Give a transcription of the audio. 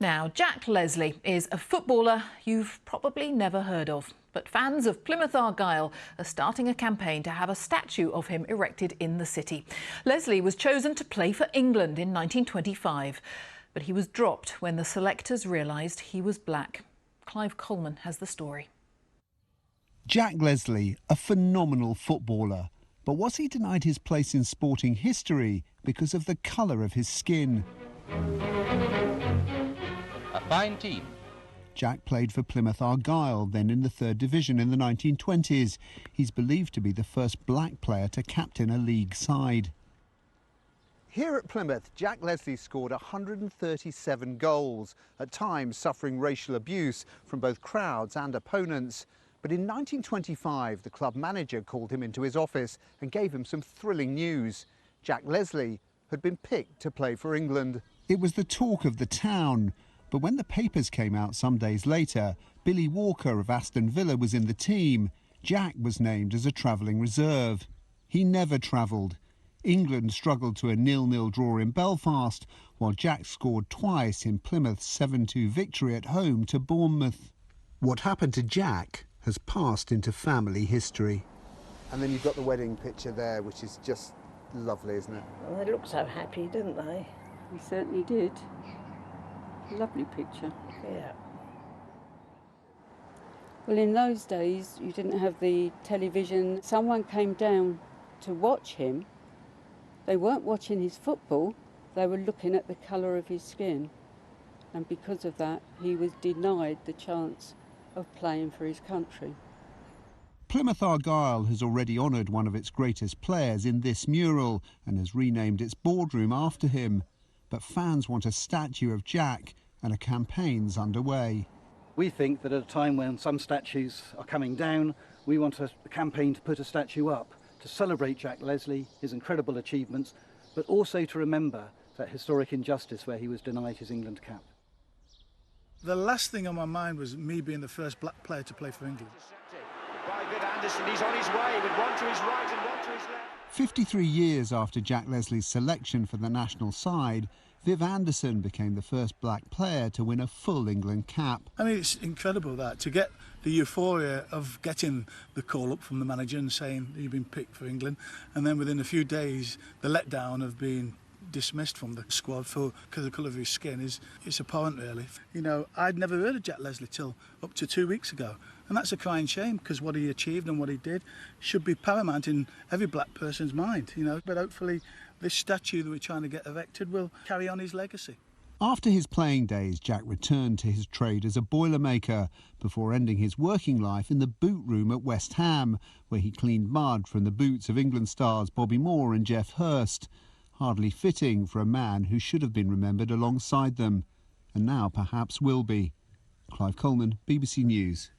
Now, Jack Leslie is a footballer you've probably never heard of. But fans of Plymouth Argyle are starting a campaign to have a statue of him erected in the city. Leslie was chosen to play for England in 1925, but he was dropped when the selectors realised he was black. Clive Coleman has the story. Jack Leslie, a phenomenal footballer. But was he denied his place in sporting history because of the colour of his skin? A fine team. Jack played for Plymouth Argyle, then in the 3rd Division in the 1920s. He's believed to be the first black player to captain a league side. Here at Plymouth, Jack Leslie scored 137 goals, at times suffering racial abuse from both crowds and opponents. But in 1925, the club manager called him into his office and gave him some thrilling news. Jack Leslie had been picked to play for England. It was the talk of the town. But when the papers came out some days later, Billy Walker of Aston Villa was in the team. Jack was named as a travelling reserve. He never travelled. England struggled to a 0-0 draw in Belfast, while Jack scored twice in Plymouth's 7-2 victory at home to Bournemouth. What happened to Jack has passed into family history. And then you've got the wedding picture there, which is just lovely, isn't it? Well, they looked so happy, didn't they? We certainly did. Lovely picture. Yeah. Well, in those days, you didn't have the television. Someone came down to watch him. They weren't watching his football, they were looking at the colour of his skin. And because of that, he was denied the chance of playing for his country. Plymouth Argyle has already honoured one of its greatest players in this mural and has renamed its boardroom after him. But fans want a statue of Jack, and a campaign's underway. We think that at a time when some statues are coming down, we want a campaign to put a statue up, to celebrate Jack Leslie, his incredible achievements, but also to remember that historic injustice where he was denied his England cap. The last thing on my mind was me being the first black player to play for England. By Viv Anderson, he's on his way with one to his right and one to his left. 53 years after Jack Leslie's selection for the national side, Viv Anderson became the first black player to win a full England cap. I mean, it's incredible that, to get the euphoria of getting the call up from the manager and saying you've been picked for England, and then within a few days, the letdown of being dismissed from the squad because of the colour of his skin it's abhorrent, really. You know, I'd never heard of Jack Leslie till up to 2 weeks ago, and that's a crying shame because what he achieved and what he did should be paramount in every black person's mind, you know. But hopefully this statue that we're trying to get erected will carry on his legacy. After his playing days, Jack returned to his trade as a boilermaker before ending his working life in the boot room at West Ham, where he cleaned mud from the boots of England stars Bobby Moore and Geoff Hurst. Hardly fitting for a man who should have been remembered alongside them, and now perhaps will be. Clive Coleman, BBC News.